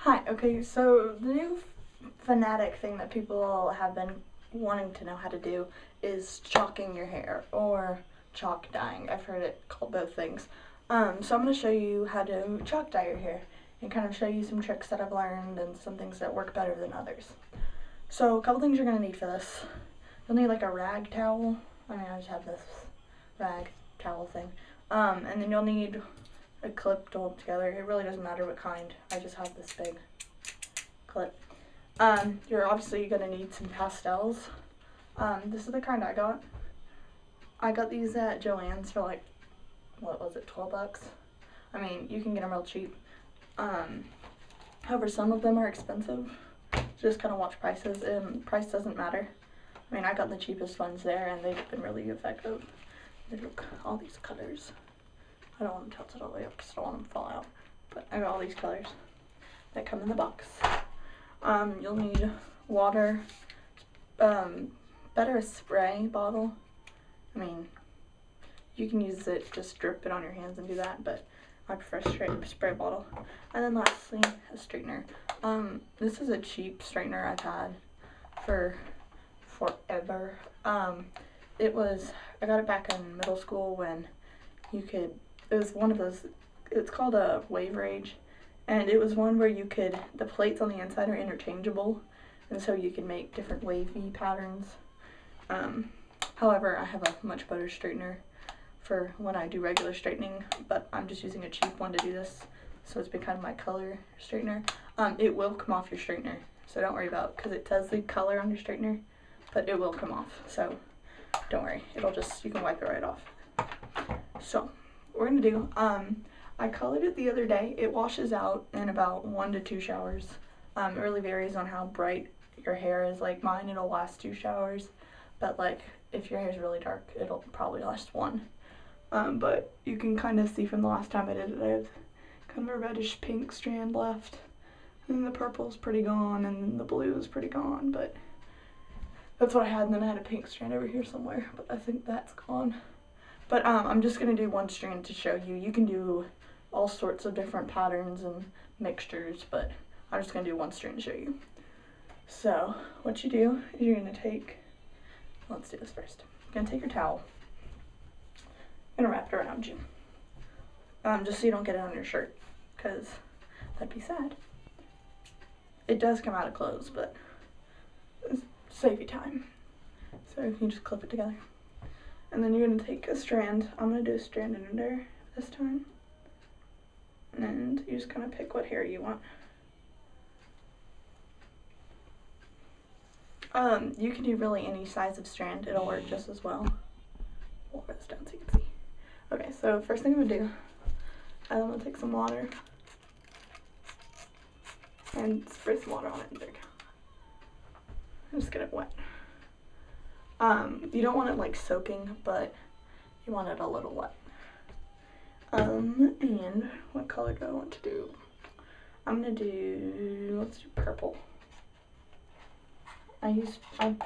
Hi, okay, so the new fanatic thing that people have been wanting to know how to do is chalking your hair or chalk dyeing. I've heard it called both things. So I'm going to show you how to chalk dye your hair and kind of show you some tricks that I've learned and some things that work better than others. So a couple things you're going to need for this. You'll need like a rag towel. I just have this rag towel thing. And then you'll need a clip to hold together. It really doesn't matter what kind. I just have this big clip. You're obviously gonna need some pastels. This is the kind I got. I got these at Joann's for like, what was it, 12 bucks? I mean, you can get them real cheap. However, some of them are expensive. Just kind of watch prices, and price doesn't matter. I mean, I got the cheapest ones there, and they've been really effective. They look all these colors. I don't want to tilt it all the way up because I don't want them to fall out. But I got all these colors that come in the box. You'll need water, better a spray bottle. I mean, you can use it, just drip it on your hands and do that, but I prefer spray bottle. And then lastly, a straightener. This is a cheap straightener I've had for forever. I got it back in middle school when it was one of those, it's called a Wave Rage, and it was one where the plates on the inside are interchangeable, and so you can make different wavy patterns. However, I have a much better straightener for when I do regular straightening, but I'm just using a cheap one to do this, so it's been kind of my color straightener. It will come off your straightener, so don't worry about it, because it does leave color on your straightener, but it will come off, so don't worry, you can wipe it right off. So, what we're going to do, I colored it the other day. It washes out in about 1 to 2 showers. It really varies on how bright your hair is. Like mine, it'll last 2 showers, but like if your hair is really dark, it'll probably last 1. But you can kind of see from the last time I did it, I have kind of a reddish pink strand left, and then the purple's pretty gone, and then the blue is pretty gone, but that's what I had, and then I had a pink strand over here somewhere, but I think that's gone. But I'm just going to do one strand to show you. You can do all sorts of different patterns and mixtures, but I'm just going to do one strand to show you. So what you do is you're going to take, let's do this first. You're going to take your towel. You're going to wrap it around you. Just so you don't get it on your shirt, because that'd be sad. It does come out of clothes, but save you time. So you can just clip it together. And then you're going to take a strand. I'm going to do a strand under this time. And you just kind of pick what hair you want. You can do really any size of strand. It'll work just as well. We'll put this down so you can see. Okay, so first thing I'm going to do, I'm going to take some water and spray some water on it. There you go. And just get it wet. You don't want it like soaking, but you want it a little wet. And what color do I want to do? Let's do purple. I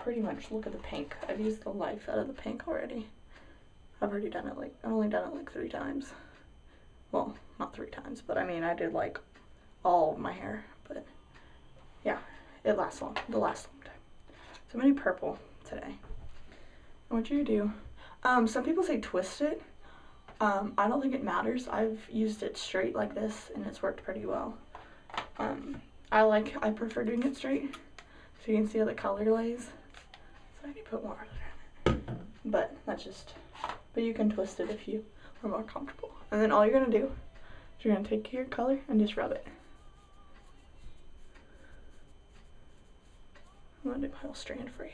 pretty much look at the pink. I've used the life out of the pink already. I've only done it like 3 times. Well, not 3 times, but I mean, I did like all of my hair, but yeah, it lasts long. It'll last a long time. So I'm gonna do purple today. I want you to do, some people say twist it. I don't think it matters. I've used it straight like this, and it's worked pretty well. I prefer doing it straight, so you can see how the color lays. So I need to put more in it. But you can twist it if you are more comfortable. And then all you're gonna do is you're gonna take your color and just rub it. I'm gonna do my whole strand for you.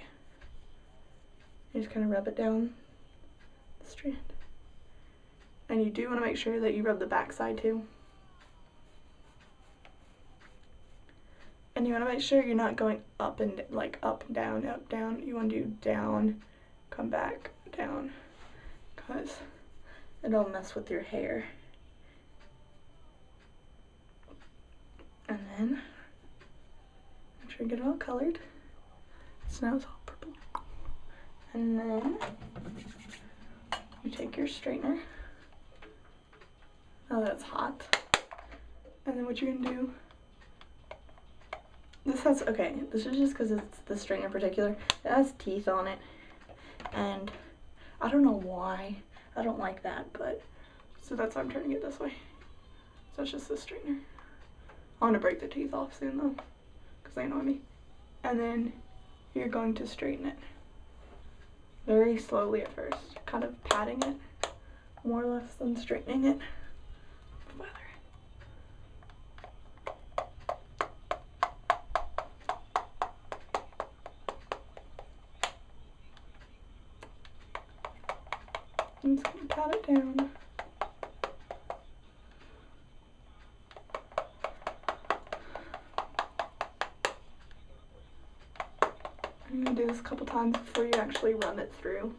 You just kind of rub it down the strand. And you do want to make sure that you rub the back side too. And you want to make sure you're not going up and down. You want to do down, come back, down, because it'll mess with your hair. And then make sure you get it all colored. So now it's all purple. And then you take your straightener. Oh, that's hot. And then what you're gonna do This has, okay, this is just because it's the string in particular. It has teeth on it, and I don't know why. I don't like that, but, so that's why I'm turning it this way. So it's just the straightener. I'm gonna break the teeth off soon though, because they annoy me. And then you're going to straighten it. Very slowly at first, kind of patting it, more or less than straightening it. I'm just going to pat it down. I'm going to do this a couple times before you actually run it through.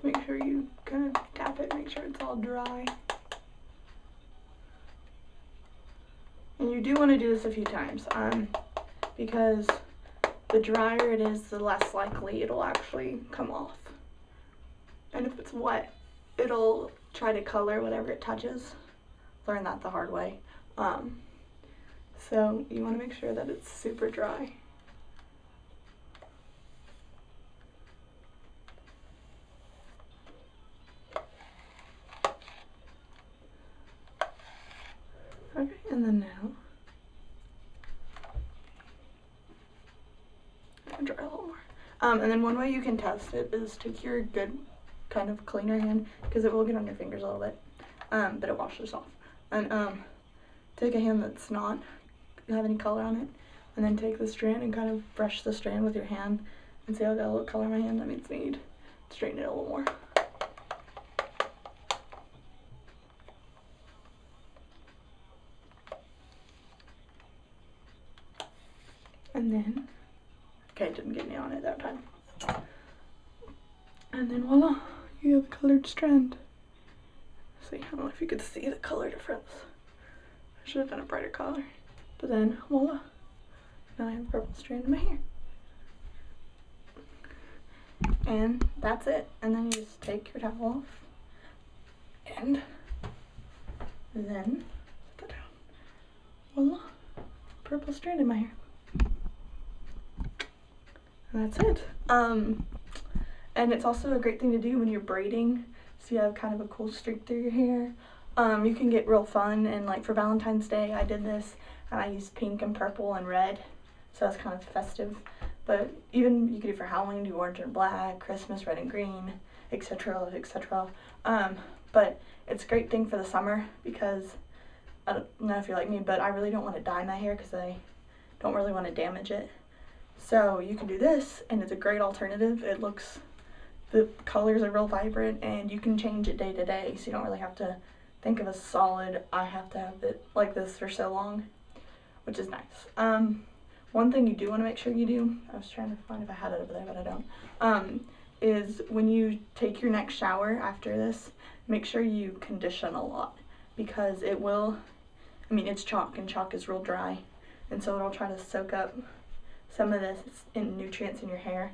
Make sure you kind of tap it, make sure it's all dry. And you do want to do this a few times, because the drier it is, the less likely it'll actually come off. And if it's wet, it'll try to color whatever it touches. Learned that the hard way. So you want to make sure that it's super dry. Okay, and then now I'll dry a little more. And then one way you can test it is take your good kind of cleaner hand, because it will get on your fingers a little bit, but it washes off. And take a hand that's not have any color on it, and then take the strand and kind of brush the strand with your hand, and see how I got a little color in my hand. That means I need to straighten it a little more. And then, okay, it didn't get any on it that time. And then voila, you have a colored strand. See, I don't know if you could see the color difference. I should have done a brighter color. But then, voila, now I have a purple strand in my hair. And that's it. And then you just take your towel off. And then, put that down. Voila, purple strand in my hair. And that's it. And it's also a great thing to do when you're braiding, so you have kind of a cool streak through your hair. You can get real fun, and like for Valentine's Day I did this, and I used pink and purple and red, so that's kind of festive. But even you could do for Halloween, do orange and black, Christmas, red and green, etc., etc. But it's a great thing for the summer, because I don't know if you're like me, but I really don't want to dye my hair because I don't really want to damage it. So you can do this, and it's a great alternative. It looks, the colors are real vibrant, and you can change it day to day, so you don't really have to think of a solid, I have to have it like this for so long, which is nice. One thing you do want to make sure you do, I was trying to find if I had it over there, but I don't, is when you take your next shower after this, make sure you condition a lot, because it will, I mean, it's chalk, and chalk is real dry, and so it'll try to soak up some of this in nutrients in your hair,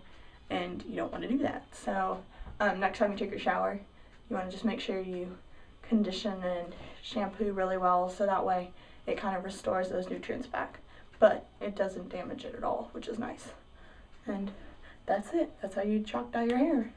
and you don't want to do that. So next time you take your shower, you want to just make sure you condition and shampoo really well, so that way it kind of restores those nutrients back, but it doesn't damage it at all, which is nice. And that's it. That's how you chalk dye your hair.